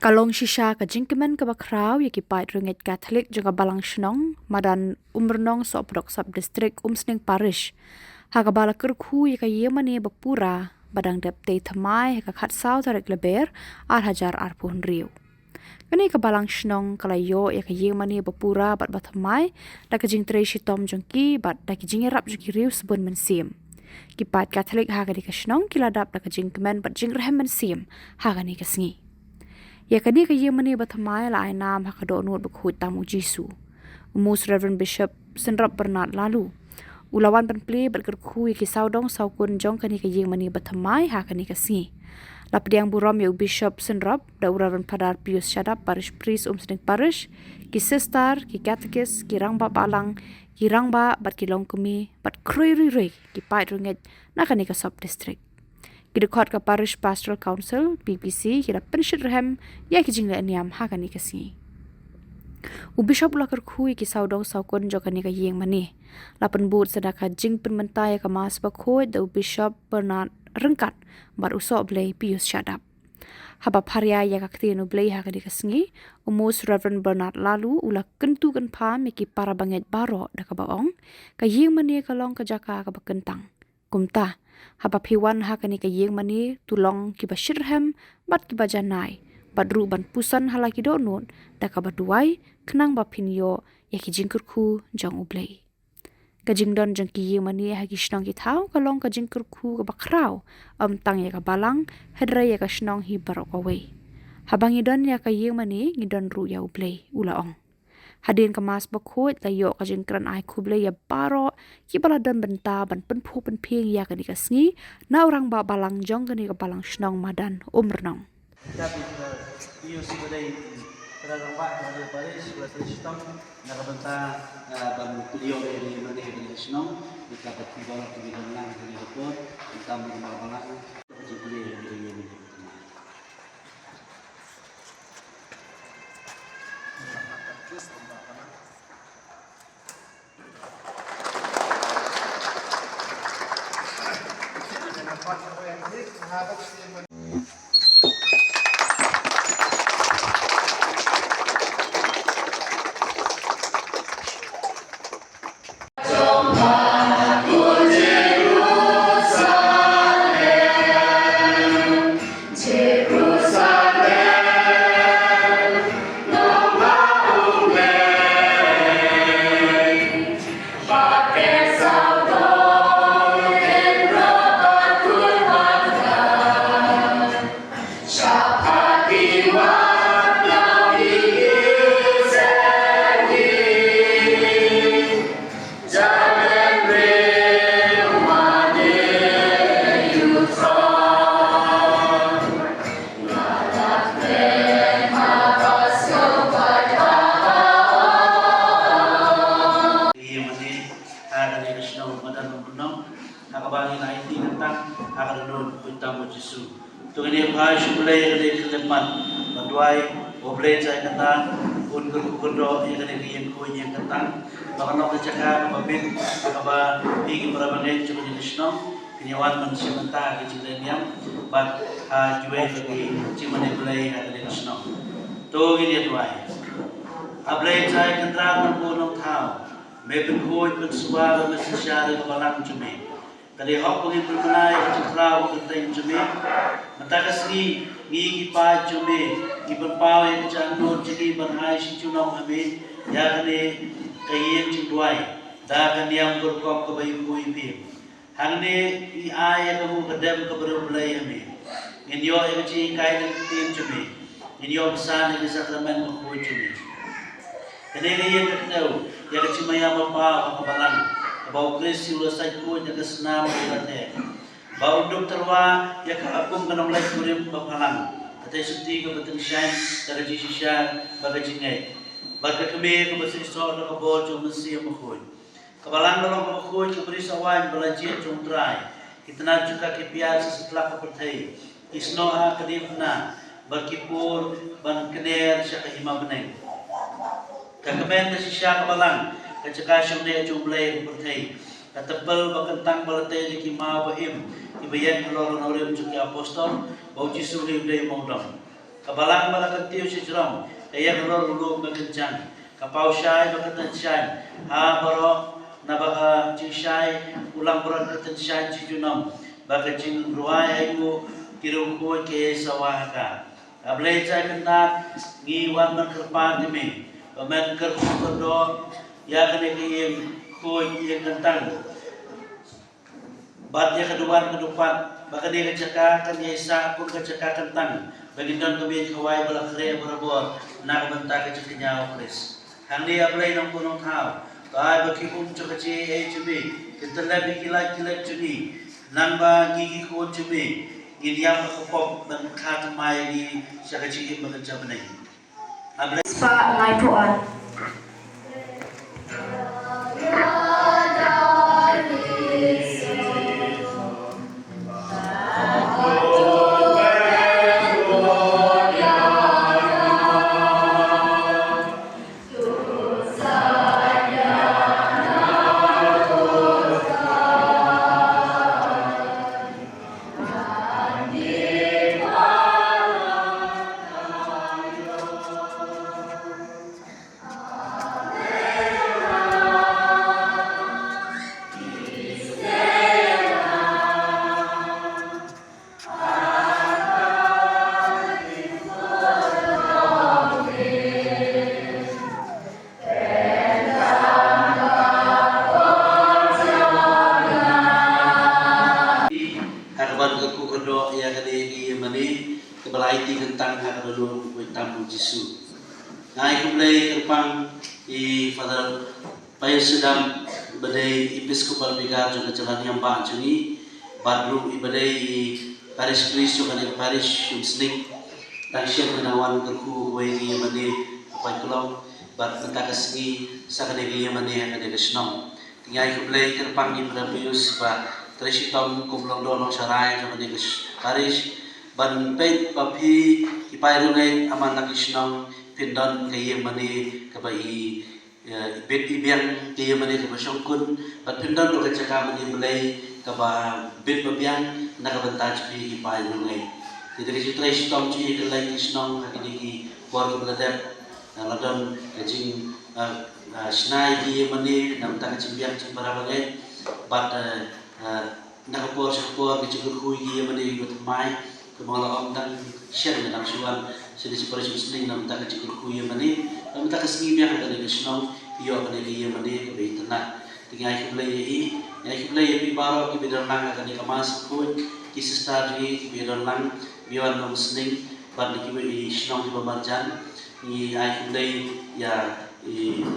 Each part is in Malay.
Kalong shisha ka jingkemen ka bakraw ya kipait ringet Catholic juga balang shnong madan umrnong so prodok sub district umsning parish. Haga bala kerku ya ka yemani bakpura badang depte thamai ka khat saw tarik leber ar hajar ar pun riu. Kani ka balang shnong kalayo ya ka yemani bakpura bat bathamai da ka jing tre shitom jongki bat da ki jingerap jongki riu sebun mensim. Kipait Catholic haga di ka shnong kiladap da ka jingkemen bat jingrehem mensim haga ni ka sngi. Ya kani ka yemani bathamai la ainam hakado nut bakhut tamu Jisu. Umus Reverend Bishop Senrap Bernard lalu. Ulawan penpli berkerku ya kisau dong saukun jong kani ka yemani bathamai hakani ka singi. Lapdiang buram ya Bishop Senrap da Reverend Padar Pius Shadap parish priest umsning parish ki sister ki catechist ki rangba balang ki rangba bat ki longkumi bat krui ki pait runget na kani ka sub district. Kidukot ka Parish Pastoral Council, PPC, kira pensyut rehem, ya kijingla niam hakani kasi. Bishop lakar kui ki saudong saukon jokani ka yeng mani. Lapan bud sedaka jing penmentai ka mas bakoi da Bishop Bernard rengkat bar usok blay Pius Shadap. Haba parya ya kakti blay hakani kasingi, umus Reverend Bernard lalu ula kentu kan pam ki para banget baro da ka baong, ka yeng mani ka long ka jaka ka bakentang. Kumta, haba piwan hakani ka yeng mani tulong ki bashirhem bat ki bajanai badru ban pusan halaki donut da ka baduai kenang ba pinyo ya ki jingkurku jong ublei ka jingdon jong ki yeng mani ha ki shnong ki thau ka long ka jingkurku ka bakrau tang ya ka balang hedra ya ka shnong hi barok away habang idon ya ka yeng mani ngidon ru ya ublei ulaong hadin kemas bakut layo ka jingkran ai kuble ya baro ki baladan benta ban penpu penping ya ka dikasngi na orang ba balang jong ka ni ka balang shnong madan umrnong Tapi iyo si badai pedagang pak dari Paris buat sistem nak benta ban video ini mana yang shnong kita dapat bawa ke bidang nang di report kita mengamalkan jadi ini Tunggu hai shulai kali keleman, bantuai oblay saya kata, kundur yang kali yang kau yang kata, bahkan orang cakap babin, bahkan pergi berabang cuma di Islam, kenyawan manusia mentah ke ciptaan bat jual lagi cuma di oblay kali Islam. Tu ini tuai. Oblay saya kata mengunung tahu, mepun kau bersuara bersejarah kebalang cuma. Kali hok pergi berkenai cipta berkenai cuma. Matakas ni kipa jume iberpau yang janur jadi berhai si cunong kami ya kene kayen cindwai da kan yang berkop ke bayu kui pi hang ne I ay kamu kedem ke berbelai kami inyo yang ci kai dan tim jume inyo pesan di sakramen ko jume kene kayen ketau ya kecimaya bapa kebalan bau krisi ulasai ko yang kesenam berate bau dokter wa ya ka apung kanam lai kurim bapalang atai suti ka beteng shan daga ji shisha baga jingai baga keme ka besi so na ka bo jo mesi mkhoi kabalang nolong ka mkhoi ka beri sawan balaji jong trai kitna juga ke piasa setelah ka perthai isno ha kadifna barkipur ban kner sya ka hima benai ka kemen ka shisha kabalang ka caka syumne jong blai ka perthai katebal bakentang balate di kima bahim ibayan pelorong orang juga apostol bau Yesus ni day maudam kabalang malakan tiyo si Jerome, kaya kalau lulog magancang, kapau syai bagatan syai, ha baro na baka cing syai, ulang berat katan syai si Junam, baka cing ruay ayu kirong kuy kaya sawahaka. Ablay chay kanta ngiwan man kerpan dimi, pamen kerpan do, ya kene kiyeng kuy kiyeng kantang. Bat ya keduan kedupat, baka dia kecaka kan ya isa pun kecaka kentang. Bagi don kami kawai bala kre berabor, nak bentar kecaknya okres. Hang dia ablay nang punong tau, tay baki cakaci HB, kita lebih kilai cubi, namba gigi ko cubi, gidiam kapop dan kata mai di cakaci bekerja benai. Ablay. Pak Ngai Puan. Tentang hak lalu tamu Yesus. Ngai kumlay kerpang I Father Payo sedang badai Episcopal Vicar juga jalan yang bang juni baru ibadai Parish Priest juga dari Parish Muslim dan siap menawan kerku wei mani apa kulau bat mentakasgi sakadegi mani yang ada kesenong. Ngai kumlay kerpang I Father Pius ba Tresitom kumlong dono sarai juga dari Parish ban peit papi ipai rungai aman nakisnong pindon kaya mani kabai bet ibiang kaya mani kaba syongkun ban pindon do kacaka mani mulai kaba bet babiang nakabantaj pi ipai rungai jadi situ tresitom ci kelai kisnong hakini war kebeladat ladon kajing snai kaya mani nam tak cimbiang cimbara bagai bat nakapor syapor kecukur hui kaya mani gutamai kemala dan share dengan suan sedih seperti muslim nam tak cikul kuya mani nam tak kesini biar ada kesnong iyo pada dia mani lebih tenang tinggal kiblai pi baro ki bidon lang akan dikemas kuy kisah tadi ki bidon lang biar nam muslim pada ki snong di pemarjan ni kiblai ya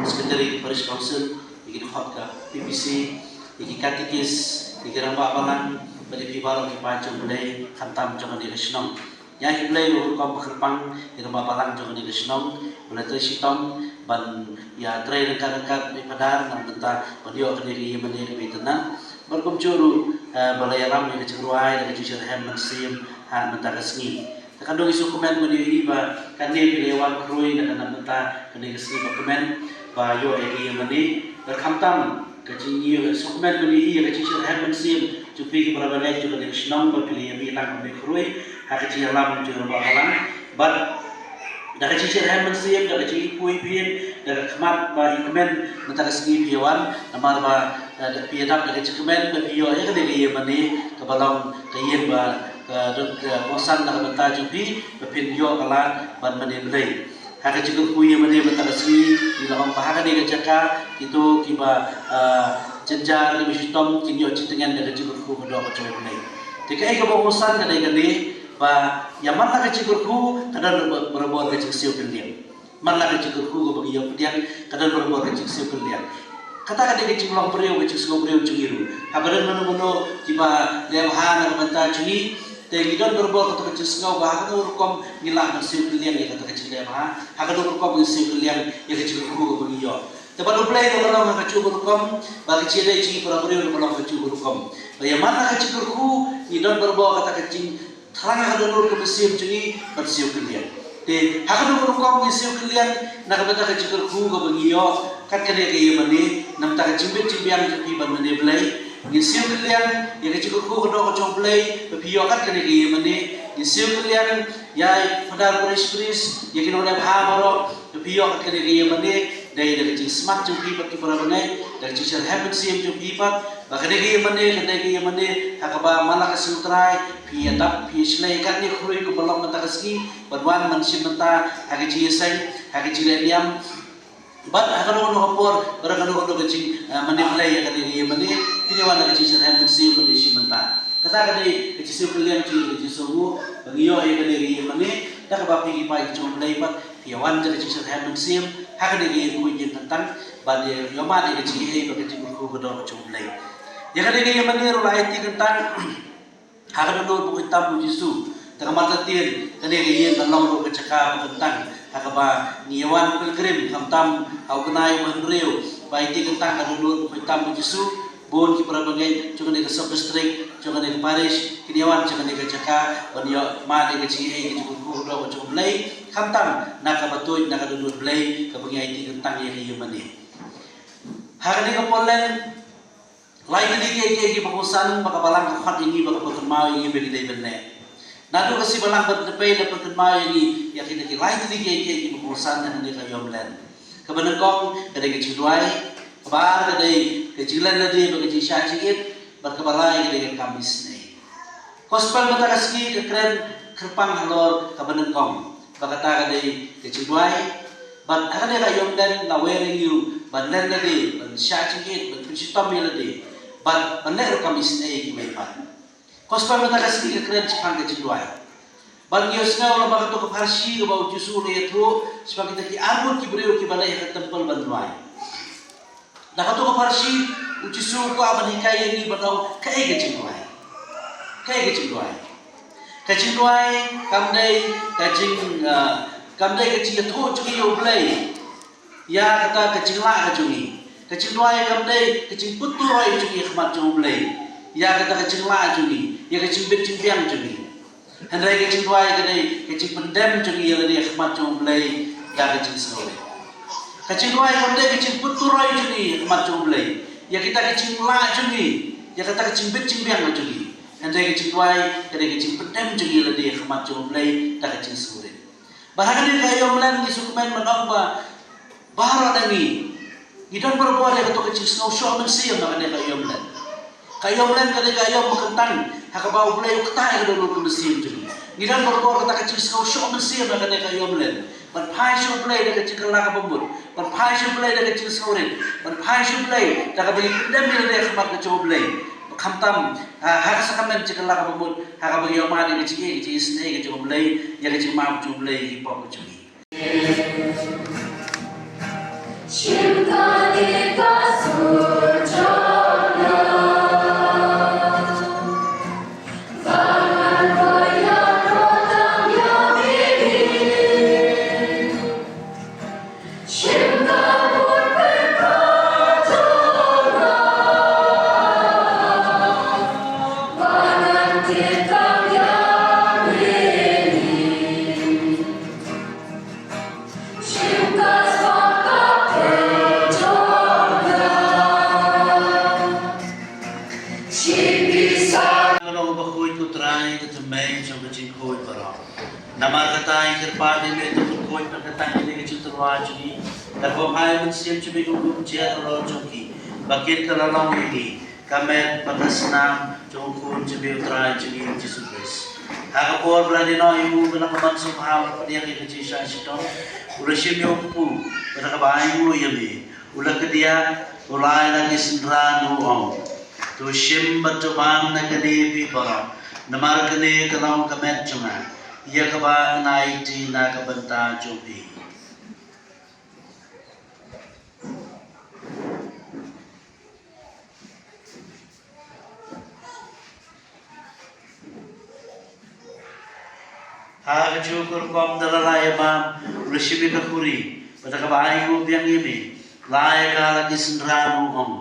sekretari Parish Council iki hokka PPC iki katikis iki ramba apalan bagi pibaro ki pacung budai khantam jangan di resnong ya hiblai ur kom kerpang ira bapalang jangan di resnong mulai tresitom ban ya trai rekan-rekan di padar nang benta padio kendiri menir bitenan berkum curu balai ram ni kecengruai dan kecusir hem mensim han benta kesni tekan dong isu komen meni iba kan dia pilewan krui dan benta kendiri kesni komen ba yo egi meni berkhamtam kecing dokumen meni kecusir hem mensim cupi keberadaan juga dari senang berpilih bilang berkerui hak kecil lam juga bakalan but dari kecil hemen siap dari kecil kui pin dari kemat bagi kemen mentara segi piawan nama ba piadap dari kecil kemen berpio ya kan dari mani kebalong kayen ba ke kosan dari mentara cupi berpin yo kalan ban mani belai hak kecil kui mani mentara segi di dalam pahakan dari kecaka itu kiba jenjar di bistom kinyo citengan dari cikurku kedua kecil mulai. Jika ika bosan kadai kadai, ba yaman lah cikurku kadang berbuat kecil siu pendiam. Man lah cikurku go bagi yang pendiam kadang berbuat kecil siu pendiam. Kata kadai kecil ulang periu kecil sengau periu cengiru. Habaran mana tiba lewhan dan bantah cengi. Tapi kita berbuat kata kecil sengau bah kadang urkom ngilang siu pendiam ya kata kecil lewhan. Kadang urkom siu pendiam ya kecil kurku go bagi yo. Tepat uplay ko lang kacu berukom, bagi ciri ciri pura-pura ko lang kacu berukom. Bagaimana kacu berku, idon berbawa kata kecing, terang ada nur ke besiu ciri bersiu kalian. Te, hakadu berukom besiu kalian, nak kata kacu berku ko bagiyo, kat kene kaya mani, nam tak cimbit cimbiang cepi ban mani belai, besiu kalian, ya kacu berku ko do ko play, bagiyo kat kene kaya mani, Yesus kalian ya fadar Kristus ya kini oleh hamaro piok kene ge mane dari cing smart jung pipat ki para bangai dari cing heaven sim jung pipat bakane ge mane hakaba malak sutrai pi adap pi slay kan ni khurui ko balong mata kaski badwan man sim mata hagi ji sai hagi ji liam bat hakano no hopor barakano no cing mane play ya kane ge mane piniwan dari cing heaven sim mane sim mata kata kadai kecil kalian ciri kecil semua bagi yo yang kadai mane dah kebapi kipai cuma lebat piawan jadi kecil heaven sim hak kadai kuih tentang bagi yo mana kecil hei bagi kecil ku kedua cuma lei ya kadai mane rulai ti tentang hak kadai dulu bukan tamu Yesus tengah mata tian kadai nolong lu kecakap tentang hak apa niawan pilgrim kamtam au kenai menriu baik ti tentang kadai dulu bukan tamu Yesus bon ki para bagai jangan ke sub district jangan ke parish kiniawan jangan ke jaka banyo ma de ke chi ke ku do ko blai khamtam na ka batoi na ka dulu blai ka bagai ti tentang ye ye mani hari ni ko polen lai ni ke pakusan baka balang ka khat ini baka patma ini bagi dai benne na do kasi balang berdepai na patma ini ya kini lai ni ke pakusan na ni ka yomlen ka banakong kada ke chudwai kabar kadai kejilan lagi bagi syajid berkebalai kadai kamis ni. Kospel mata kaski kekeren kerpang halor kabanengkong bagata kadai kejidwai ban akade kayom dan lawering you ban len lagi ban syajid ban pensitom lagi ban ner kamis ni kimepat. Kospel mata kaski kekeren cipang kejidwai. Ban yosna ulah bagato keparsi ke bau jusul itu sebagai taki arbun kibriu kibalai ke tempel banduai. Nah kalau kau parsi uji suku apa ni kaya ni batau kaya kecil tuai, kecil tuai kamdai kecil tu cumi oblay, ya kata kecil lah kecil tuai kamdai kecil putu roy cumi khmat oblay, ya kata kecil lah cumi, ya kecil bet cimpiang cumi, hendai kecil tuai kadai kecil pendem cumi yang dia khmat oblay, ya kecil sekali. Kecil luai kamdai kecil puturai juni macam belai. Ya kita kecil la juni, ya kata kecil becing biang juni. Andai kecil luai, kadai kecil pendem juni ladi macam belai, tak kecil sore. Bahkan dia kaya melan di sukumen menamba bahara dangi. Idan berbuat dia kata kecil snow show mensiam nak dia kaya melan. Kaya melan kadai kaya berkentang, hakabau belai ketai dulu ke mensiam juni. Idan berbuat kata kecil snow show mensiam nak dia kaya melan. Berpai suplai dekat cikal laka pembut, berpai suplai dekat cikal saurin, berpai suplai dekat bagi pendamil dekat khmat kecil suplai. Khamtam hak sakamen cikal laka pembut, hak bagi omah dekat cikal snake kecil suplai, ya kecil mam suplai hipop kecil. Cinta di kasur jana. Namar katai kerpadi me tu koi perkataan ini kecil terwajib. Terbawa hai mensiam cumi gugum cia terlalu joki. Bagian terlalu ini kamet pakasnam jongkun cumi utrai cumi Yesus Kristus. Hakapor berani no ibu kena kaman subham pada yang kecil saya sitom. Ulah sim yo pu pada kabai mu yami. Ulah kedia ulai lagi sendran nuong. Tu sim batubang nak kedi pipara. Namar kene kalau kamet cuma. Ia kebang naik di nak bentar jobi. Hak cukur kom dalalaya bam resipi kakuri. Pada kebang ibu biang ini layak lagi sendramu om.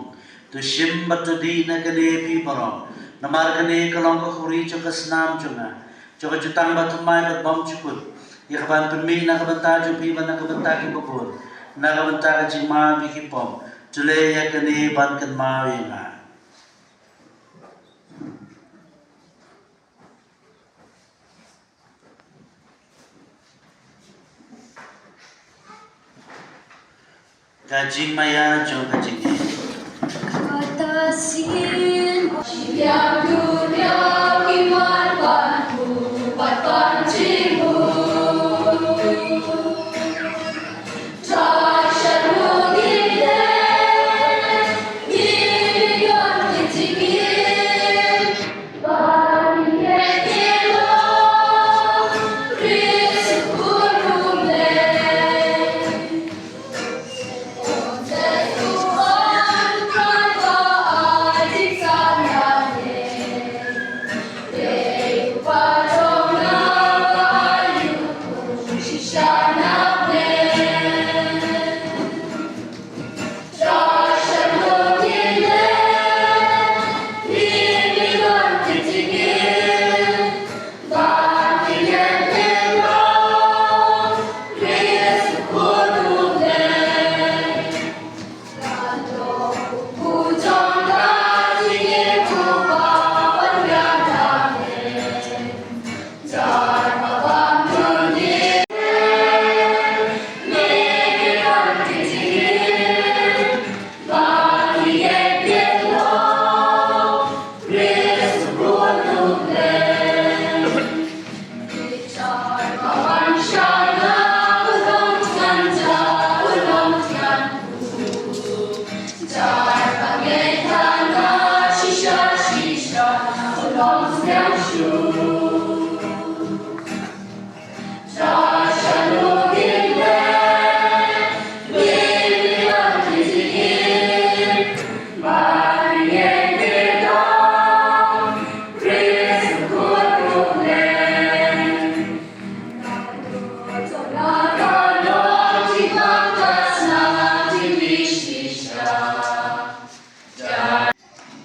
Tu simbat di nak lepi parong. Namar kene kalau kakuri cukup senam cuma. Coba jutang batu mai berbom cukup. Ya kaban penmi nak bentar jupi ban nak bentar ki bubur. Nak bentar jima biki pom. Jule ya kene ban kan mau ya. Kajing maya jong kajing ni. Katasin yang dunia iman panku patpan cibu Tasha mugile Yiyon kitigil Bani yekilo Risu kurumle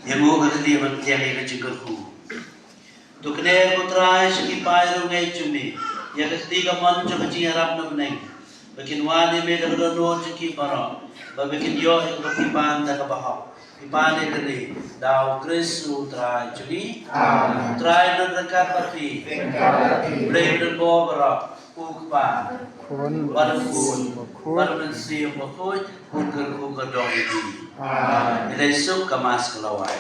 Yemu kakli bertiang ke jengkerku. Tukne putrai sekipai rungai cumi. Ya ketiga man jo kecing harap na beneng. Bakin wani me kerdono ceki parok. Bakin yo ek bakipan da kabahau. Ipane kene dau Kristu trai cumi. Trai dan dekat pati. Blame dan bo parok. Ukpa. Baru siap berkut. Kuker dong ini. Ilai suk kemas kelawai.